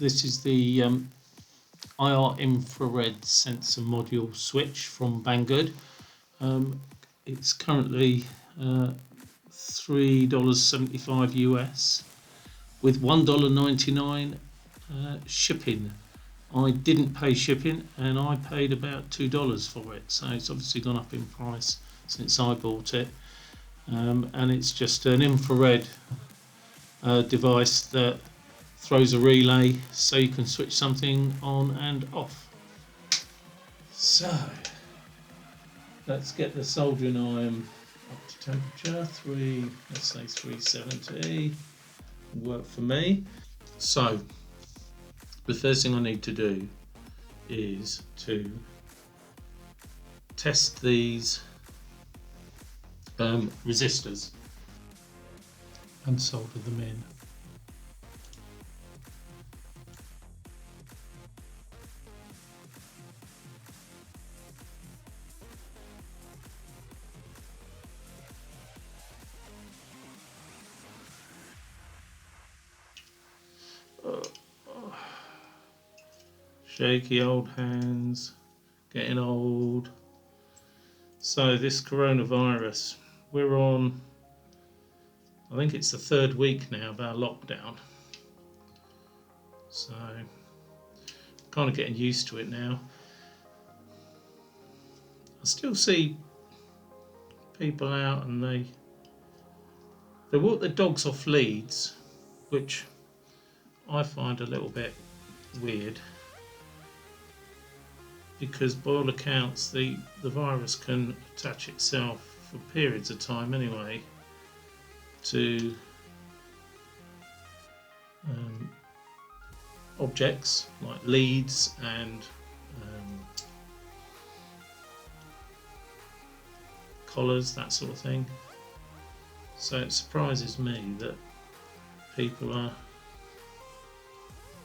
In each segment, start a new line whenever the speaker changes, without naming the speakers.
This is the IR infrared sensor module switch from Banggood. It's currently $3.75 US with $1.99 shipping. I didn't pay shipping and I paid about $2 for it, so it's obviously gone up in price since I bought it. And it's just an infrared device that throws a relay so you can switch something on and off. So let's get the soldering iron up to temperature, let's say 370, work for me. So the first thing I need to do is to test these resistors and solder them in. Shaky old hands, getting old. So this coronavirus, we're on, I think it's the 3rd week now of our lockdown. So kind of getting used to it now. I still see people out and they walk their dogs off leads, which I find a little bit weird, because by all accounts the virus can attach itself for periods of time anyway to objects like leads and collars, that sort of thing. So it surprises me that people are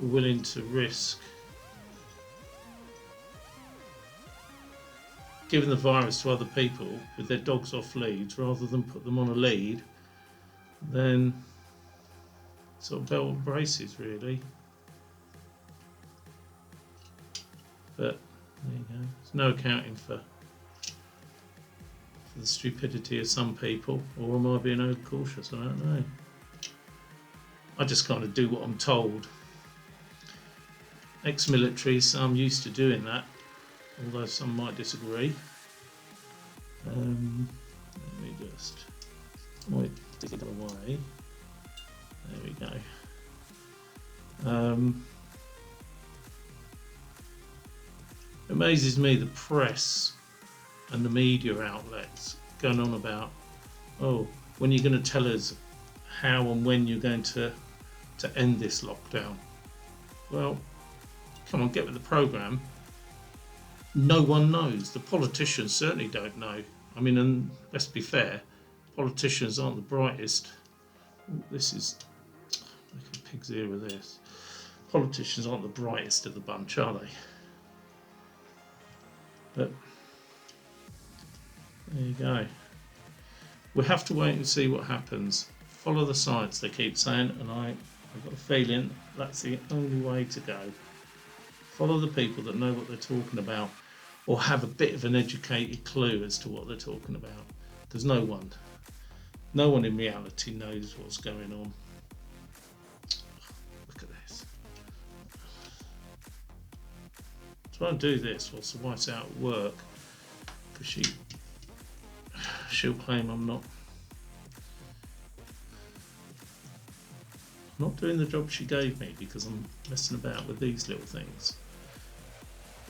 willing to risk giving the virus to other people with their dogs off leads rather than put them on a lead, then sort of belt and braces really. But there you go. There's no accounting for the stupidity of some people, or am I being overcautious? I don't know. I just kind of do what I'm told. Ex-military, so I'm used to doing that, although some might disagree. Let me just wipe it away. There we go. It amazes me the press and the media outlets going on about, oh, when you're going to tell us how and when you're going to end this lockdown. Well, come on, get with the programme. No one knows. The politicians certainly don't know. I mean, and let's be fair, politicians aren't the brightest. This is like a pig's ear with this. Politicians aren't the brightest of the bunch, are they? But there you go. We have to wait and see what happens. Follow the science, they keep saying, and I've got a feeling that's the only way to go. Follow the people that know what they're talking about, or have a bit of an educated clue as to what they're talking about, because no one in reality knows what's going on. Look at this. Try and do this whilst the wife's out at work, because she'll claim I'm not doing the job she gave me because I'm messing about with these little things.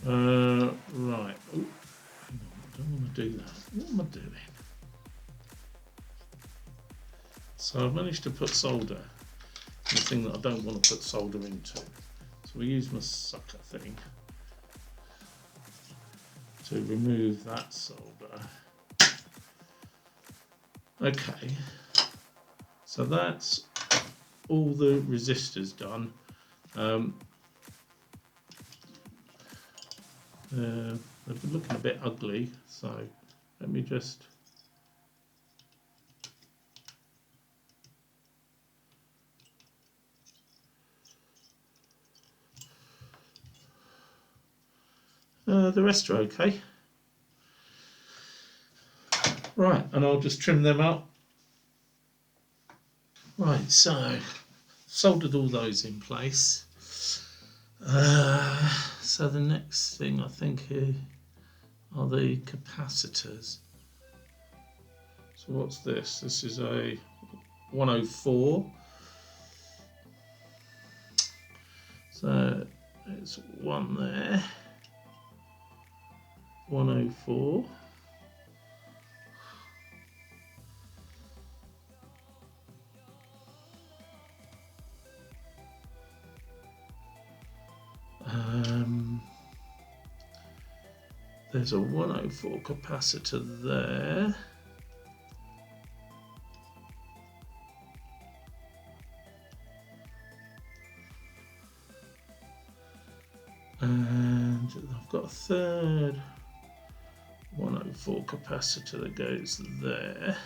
Right. Oh, hang on. I don't want to do that. What am I doing? So I've managed to put solder in the thing that I don't want to put solder into. So we use my sucker thing to remove that solder. Okay. So that's all the resistors done. They've been looking a bit ugly, so let me just The rest are okay. Right, and I'll just trim them up. Right, so soldered all those in place. So the next thing I think here are the capacitors. So what's this? This is a 104. So there's one there. 104. There's a 104 capacitor there. And I've got a third 104 capacitor that goes there.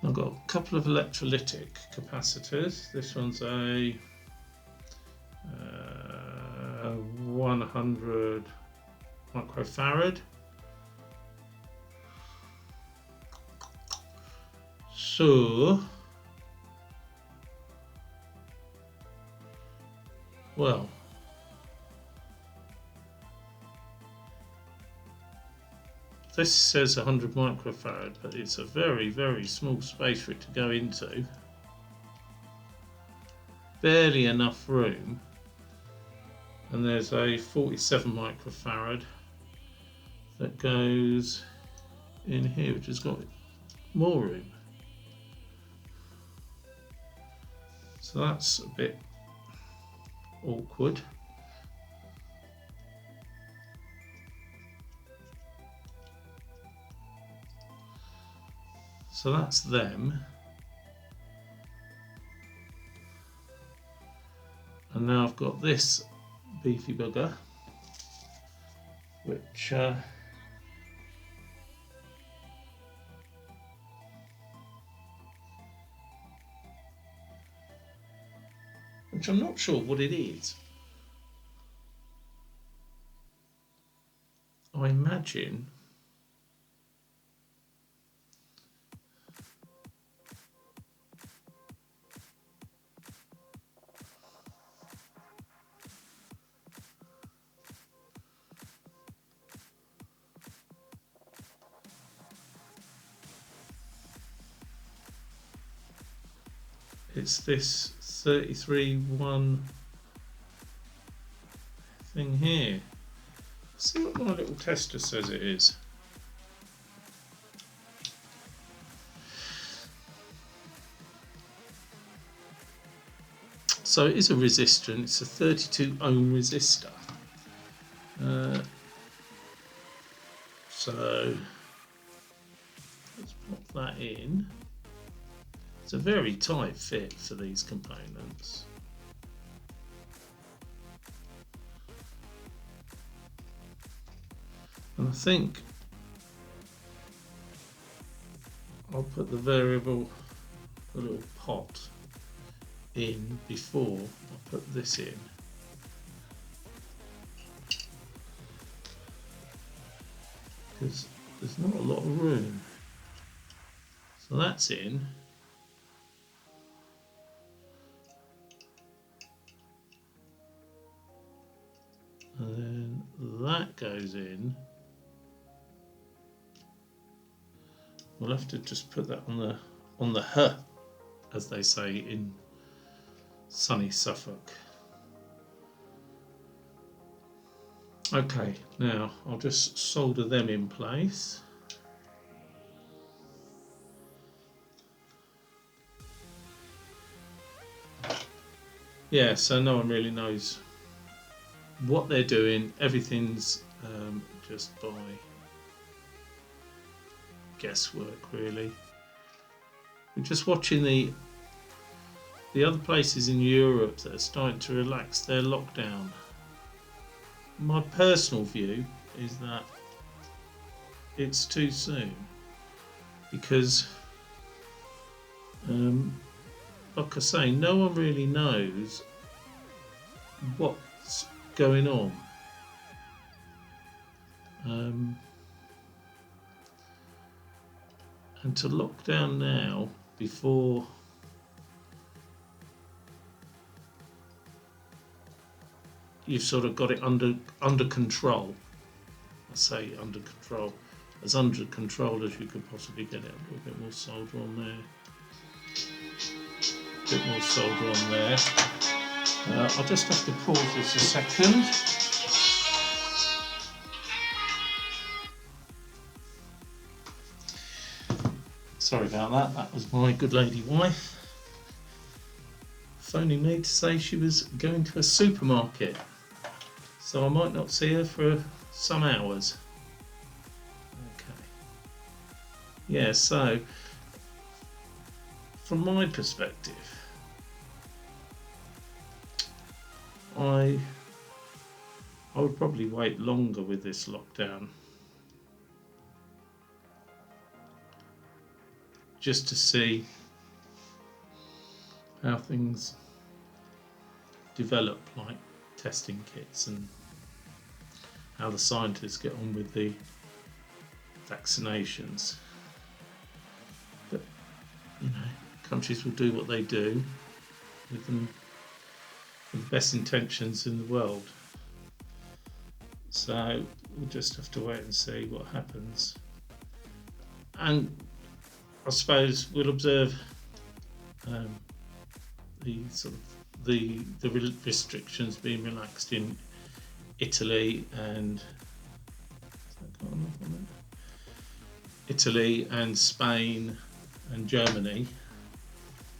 I've got a couple of electrolytic capacitors. This one's a 100 microfarad. So, well, this says 100 microfarad, but it's a very, very small space for it to go into. Barely enough room. And there's a 47 microfarad that goes in here, which has got more room. So that's a bit awkward. So that's them. And now I've got this beefy bugger, which I'm not sure what it is. I imagine it's this 33-1 thing here. Let's see what my little tester says it is. So it is a resistor, it's a 32 ohm resistor. So let's pop that in. It's a very tight fit for these components. And I think I'll put the variable, the little pot in before I put this in. Because there's not a lot of room. So that's in. And then that goes in. We'll have to just put that on the H, as they say in sunny Suffolk. Okay, now I'll just solder them in place. Yeah, so no one really knows what they're doing. Everything's just by guesswork, really. We're just watching the other places in Europe that are starting to relax their lockdown. My personal view is that it's too soon, because like I say, no one really knows what going on. And to lock down now before you've sort of got it under control. I say under control, as under control as you could possibly get it. A bit more solder on there. A bit more solder on there. I'll just have to pause this a second. Sorry about that. That was my good lady wife phoning me to say she was going to a supermarket, so I might not see her for some hours. Okay. Yeah, so from my perspective, I would probably wait longer with this lockdown, just to see how things develop, like testing kits, and how the scientists get on with the vaccinations. But you know, countries will do what they do with the best intentions in the world. So we'll just have to wait and see what happens. And I suppose we'll observe the restrictions being relaxed in Italy and Spain and Germany,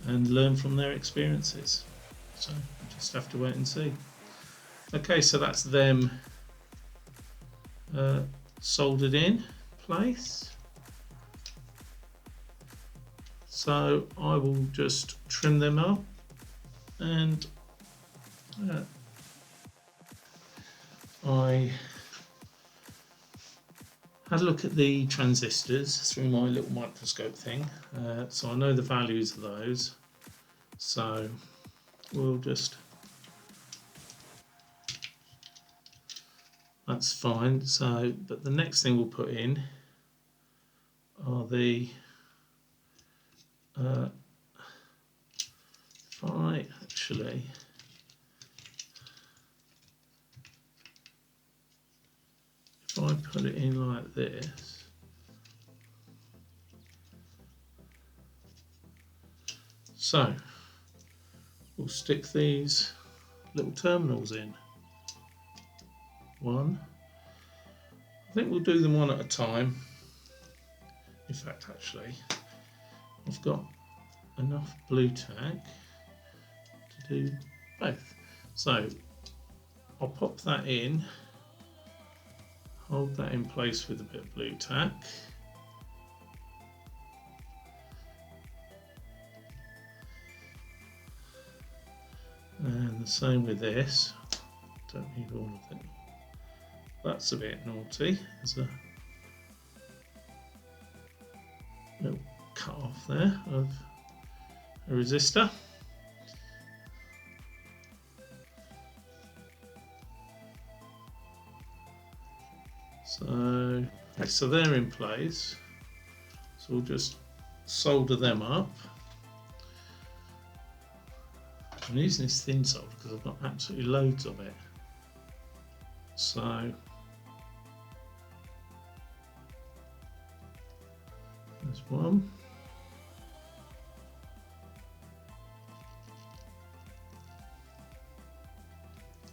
and learn from their experiences. So we'll just have to wait and see. Okay, so that's them soldered in place. So I will just trim them up, and I had a look at the transistors through my little microscope thing, so I know the values of those, so we'll just, that's fine. So, but the next thing we'll put in are the if I put it in like this, so we'll stick these little terminals in. One, I think we'll do them one at a time. In fact, actually, I've got enough blue tack to do both. So I'll pop that in, hold that in place with a bit of blue tack. And the same with this. Don't need all of it. That's a bit naughty. There's a little cut off there of a resistor. So they're in place. So we'll just solder them up. I'm using this thin solder because I've got absolutely loads of it. So there's one.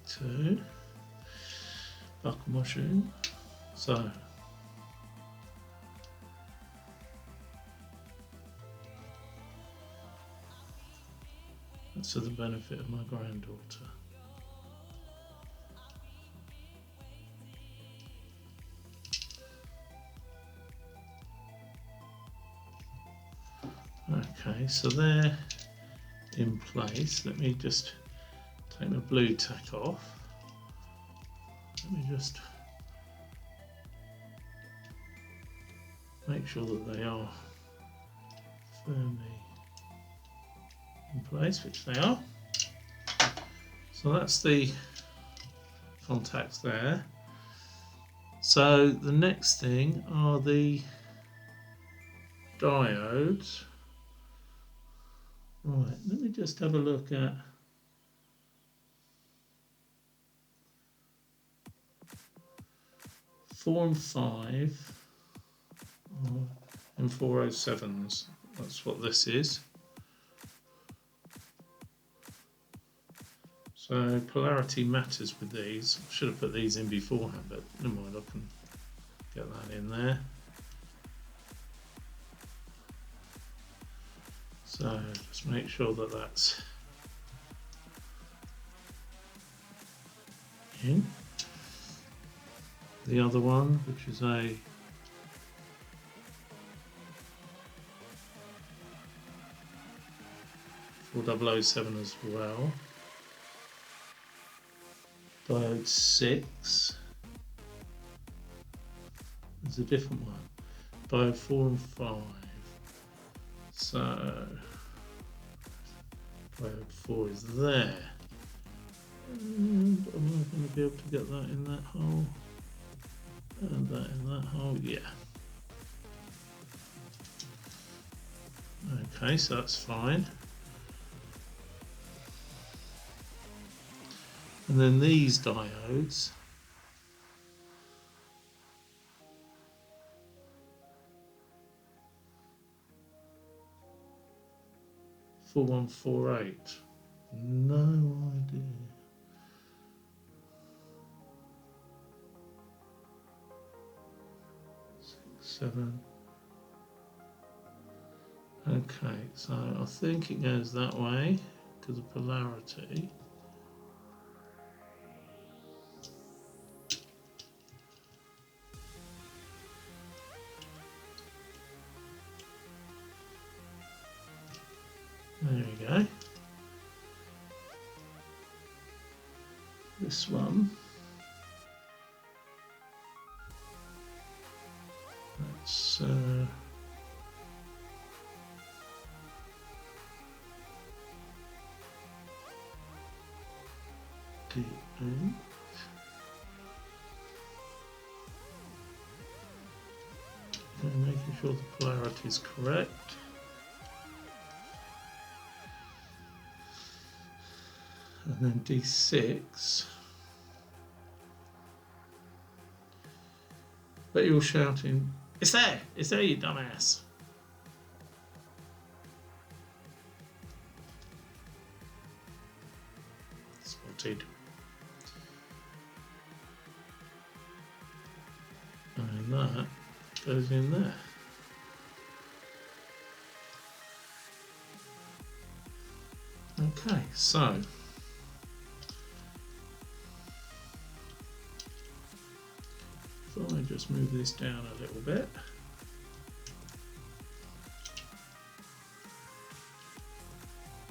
Two. Buckle mushroom. So that's for the benefit of my granddaughter. Okay, so they're in place. Let me just take my blue tack off. Let me just make sure that they are firmly in place, which they are. So that's the contacts there. So the next thing are the diodes. Right, let me just have a look at four and five and 407s. That's what this is. So polarity matters with these. I should have put these in beforehand, but never mind, I can get that in there. So just make sure that that's in. The other one, which is a 4007 as well. Diode 6. There's a different one. Diode 4 and 5. So diode 4 is there. And am I going to be able to get that in that hole? And that in that hole, yeah. Okay, so that's fine. And then these diodes, four one four eight. No idea. Seven. Okay, so I think it goes that way because of polarity. There we go. This one. That's D8. Okay, making sure the polarity is correct. And then D6. But you're shouting, "It's there! It's there, you dumbass!" Spotted. And that goes in there. Okay, so if I just move this down a little bit,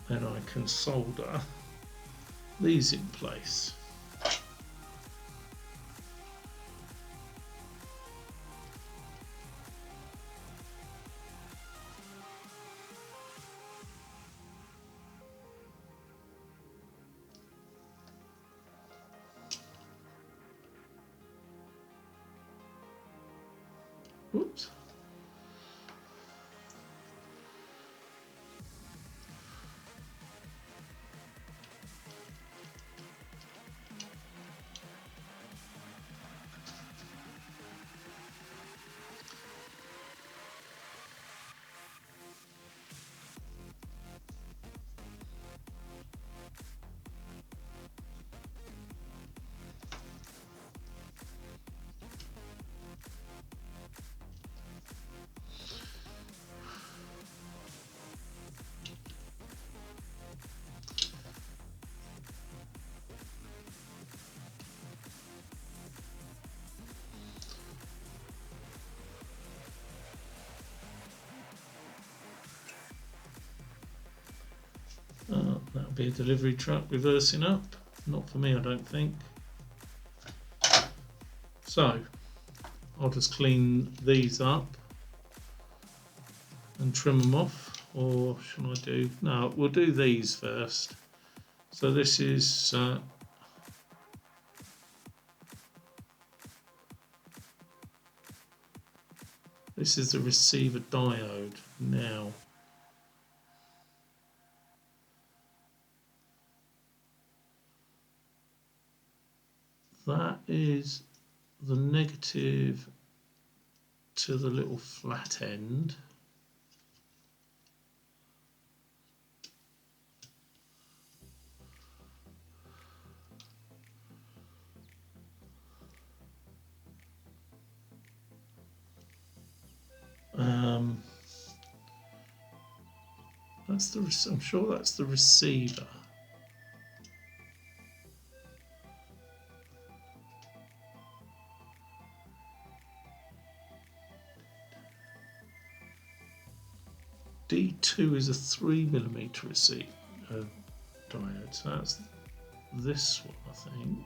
then I can solder these in place. Oops. That'll be a delivery truck reversing up. Not for me, I don't think. So I'll just clean these up and trim them off, or should I do? No, we'll do these first. So this is This is the receiver diode now. That is the negative to the little flat end. I'm sure that's the receiver. D2 is a 3mm receiver diode, so that's this one, I think.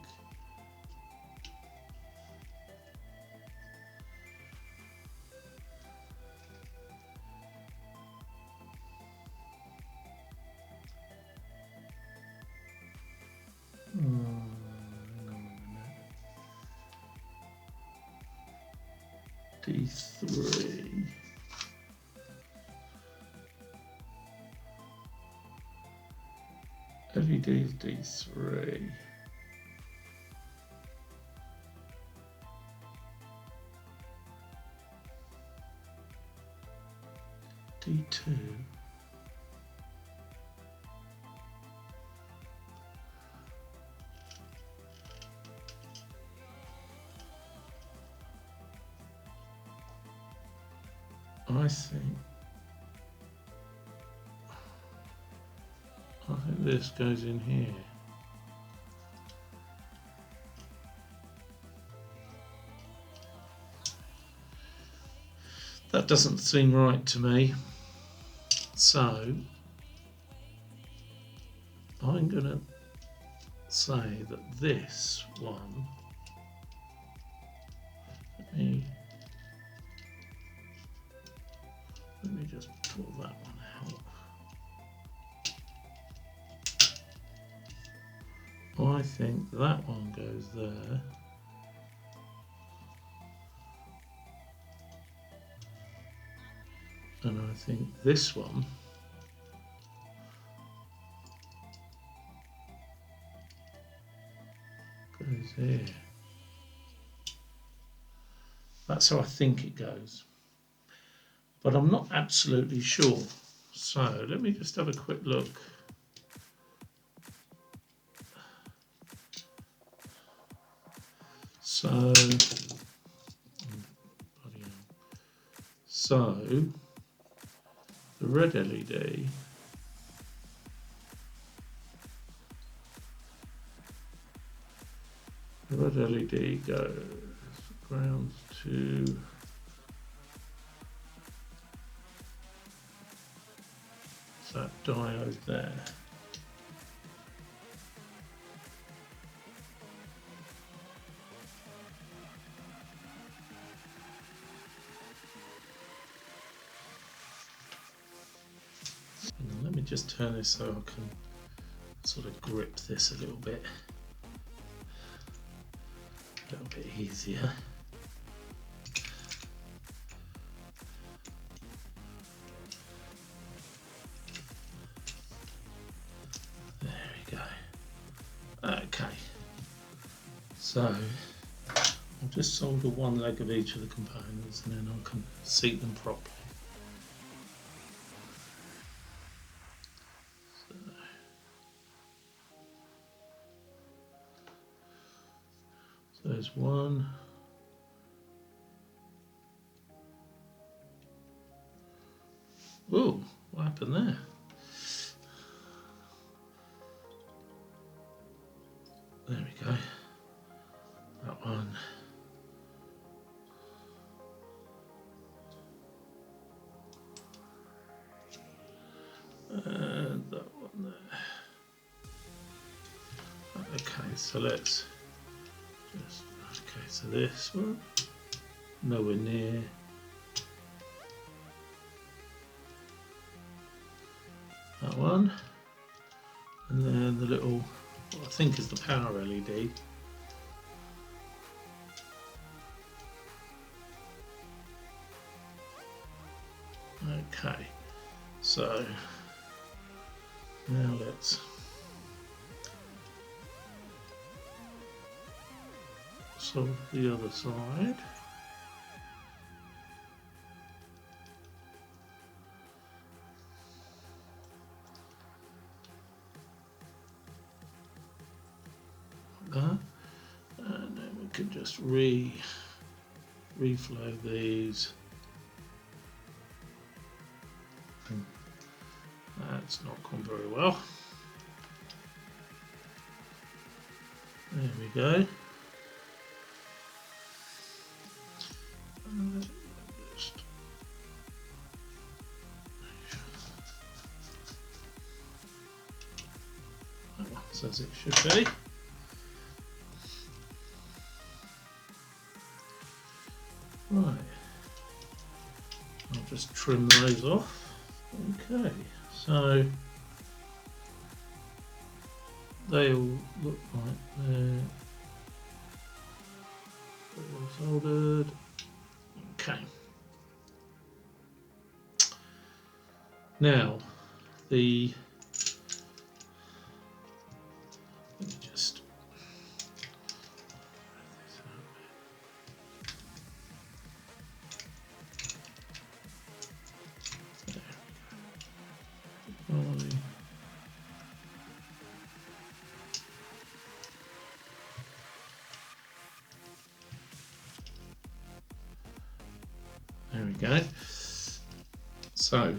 D3. LED is D3. D2. I think this goes in here. That doesn't seem right to me. So I'm going to say that this one, let me just pull that one out. I think that one goes there. And I think this one goes here. That's how I think it goes. But I'm not absolutely sure. So let me just have a quick look. So the red LED goes ground to that diode there. And let me just turn this so I can sort of grip this a little bit easier. Okay, so I'll just solder one leg of each of the components and then I can seat them properly. So there's one. Ooh, what happened there? There we go. That one. And that one there. Okay, so let's just, okay, so this one, nowhere near. That one. And then the little, what I think is the power LED. Okay, so now let's solve the other side. Like that. And then we can just reflow these. That's not gone very well. There we go. Just that one says it should be. Right. I'll just trim those off. Okay, so they all look like they're all soldered. Okay. Now let me just there we go. So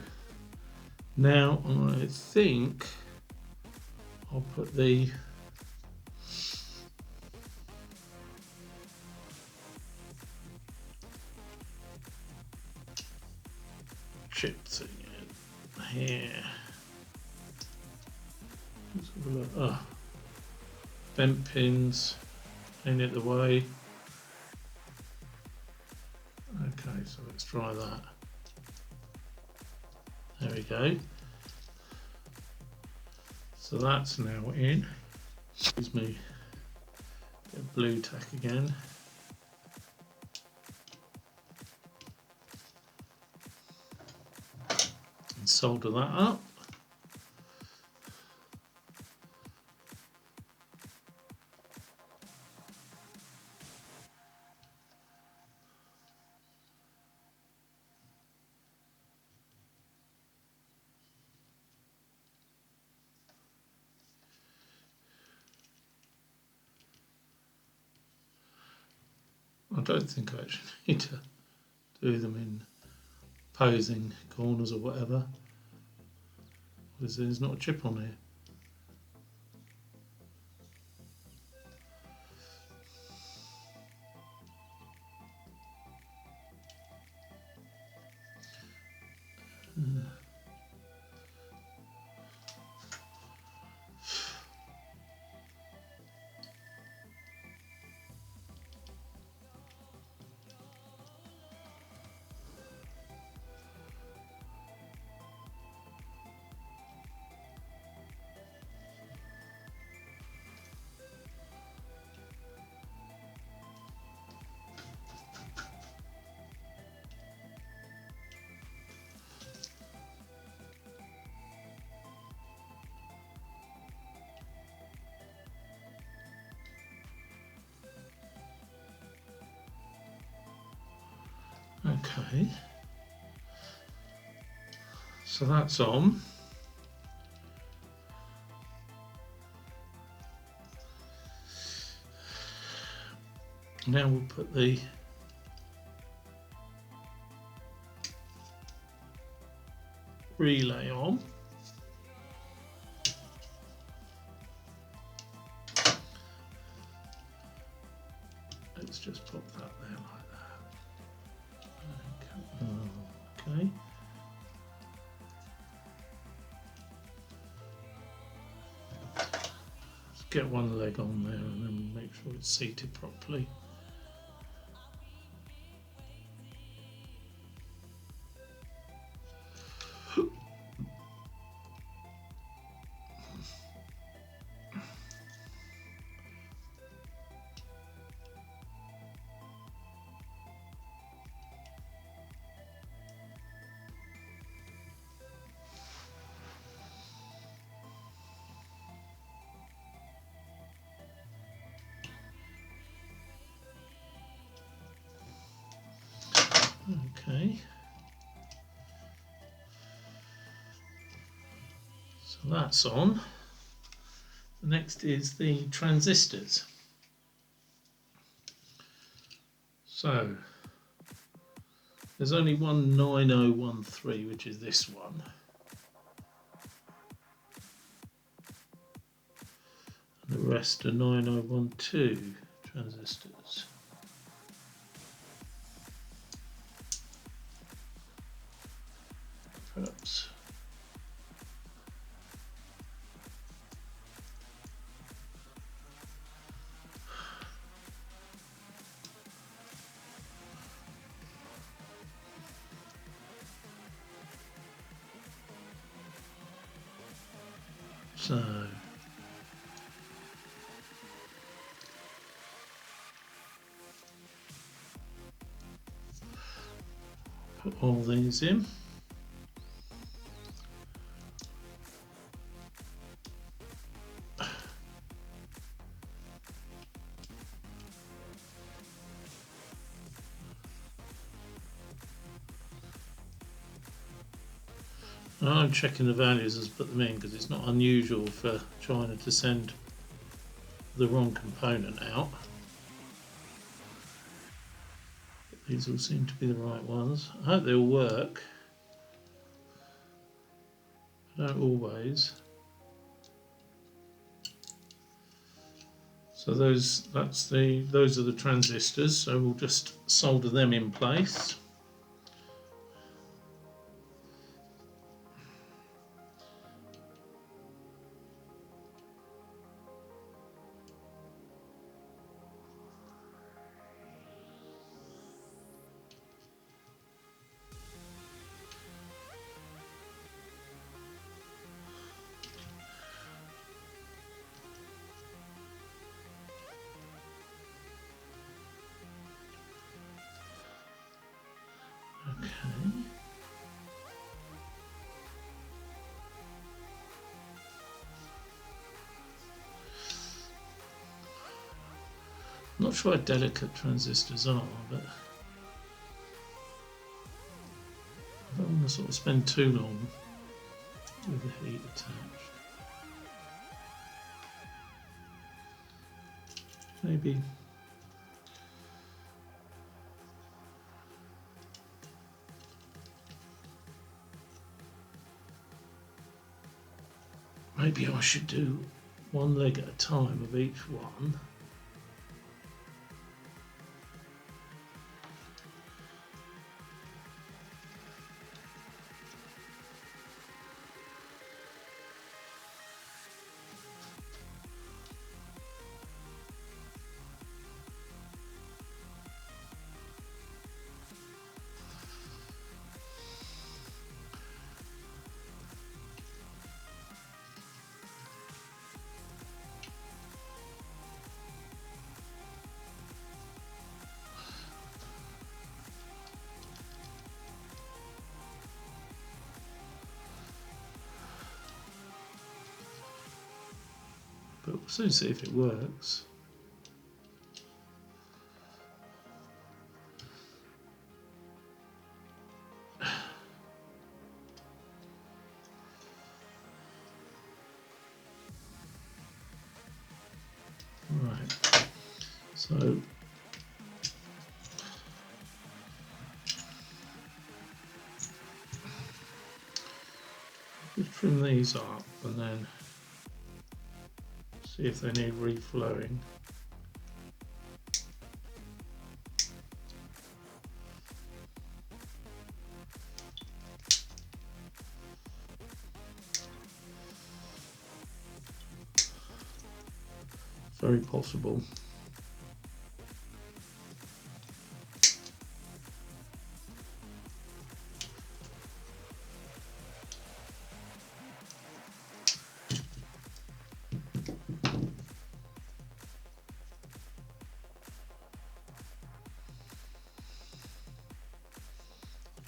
now I think I'll put the chip thing in here. Let's have a look. Oh, bent pins in it the way. Okay, so let's try that. There we go. So that's now in. Excuse me. Get blue tack again. And solder that up. I don't think I actually need to do them in posing corners or whatever, because there's not a chip on here. Okay, so that's on. Now we'll put the relay on. Let's just pop that there like that. Okay. Let's get one leg on there and then make sure it's seated properly. Okay. So that's on. The next is the transistors. So there's only one 9013, which is this one. And the rest are 9012 transistors. Perhaps. So put all these in. I'm checking the values as I put them in because it's not unusual for China to send the wrong component out. These all seem to be the right ones. I hope they all work. I don't always. So those are the transistors. So we'll just solder them in place. Okay. I'm not sure how delicate transistors are, but I don't want to sort of spend too long with the heat attached. Maybe I should do one leg at a time of each one. But we'll soon see if it works. Right, so just trim these up and then see if they need reflowing. Very possible.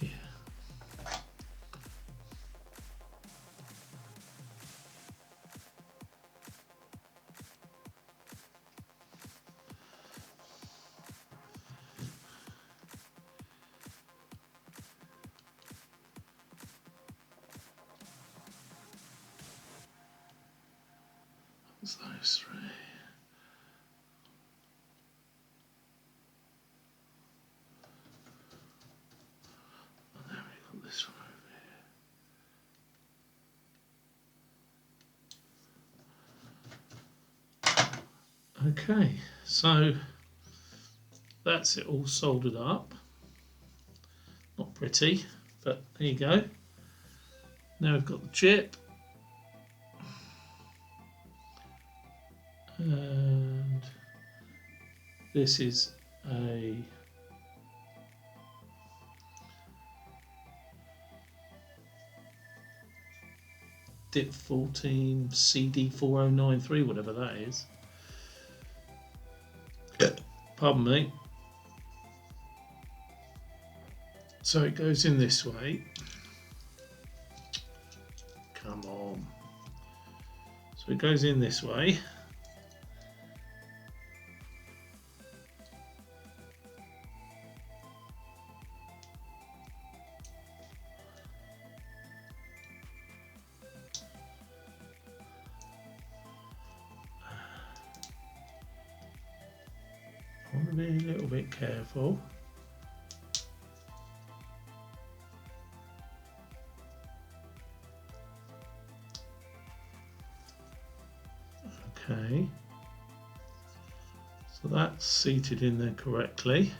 Yeah. It's those three. And then we've got this one over here. Okay, so that's it all soldered up. Not pretty, but there you go. Now we've got the chip. And this is a DIP 14 CD4093, whatever that is. Pardon me. So it goes in this way. Come on. So it goes in this way. I want to be a little bit careful. Okay, so that's seated in there correctly.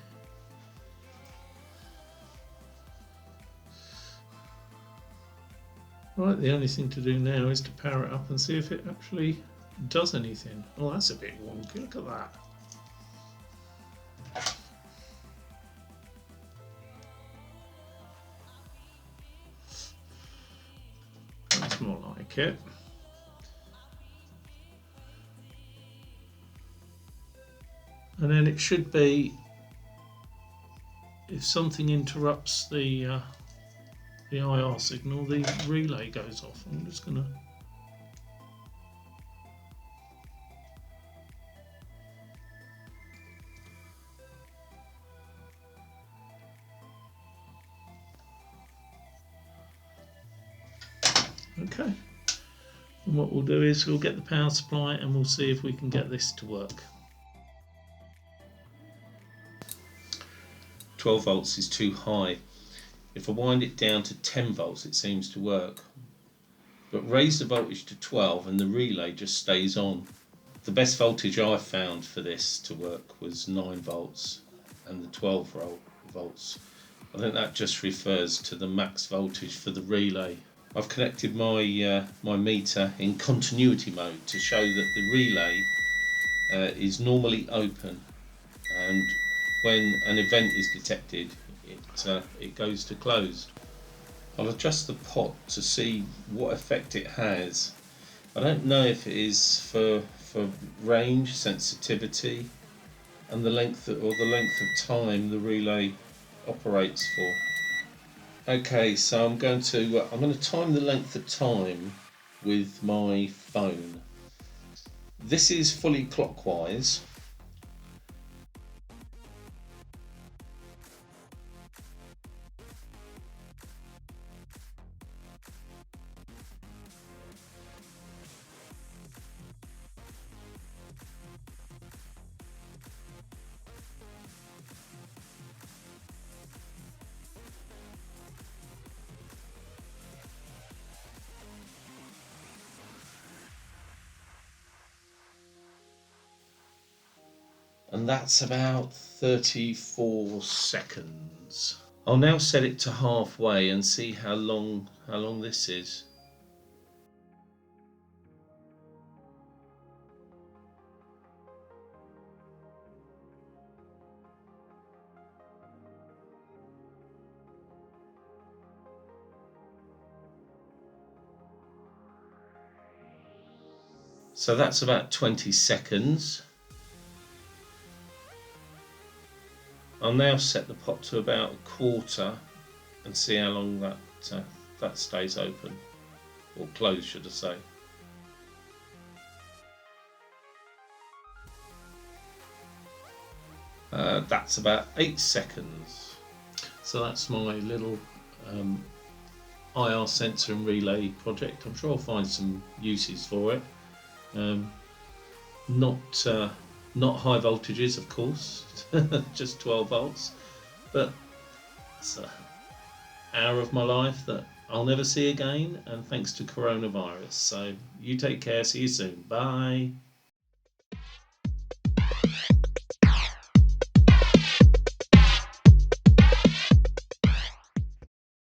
Right, the only thing to do now is to power it up and see if it actually does anything. Oh, that's a bit wonky, look at that. That's more like it. And then it should be, if something interrupts the IR signal, the relay goes off. I'm just going to okay. And what we'll do is we'll get the power supply and we'll see if we can get this to work. 12 volts is too high. If I wind it down to 10 volts it seems to work. But raise the voltage to 12 and the relay just stays on. The best voltage I found for this to work was 9 volts and the 12 volts. I think that just refers to the max voltage for the relay. I've connected my my meter in continuity mode to show that the relay is normally open, and when an event is detected it goes to closed. I'll adjust the pot to see what effect it has. I don't know if it is for range, sensitivity and the length of time the relay operates for. Okay, so I'm going to time the length of time with my phone. This is fully clockwise. And that's about 34 seconds. I'll now set it to halfway and see how long this is. So that's about 20 seconds. I'll now set the pot to about a quarter and see how long that stays open, or closed should I say. That's about 8 seconds. So that's my little IR sensor and relay project. I'm sure I'll find some uses for it. Not high voltages, of course, just 12 volts, but it's an hour of my life that I'll never see again, and thanks to coronavirus. So you take care, see you soon, bye.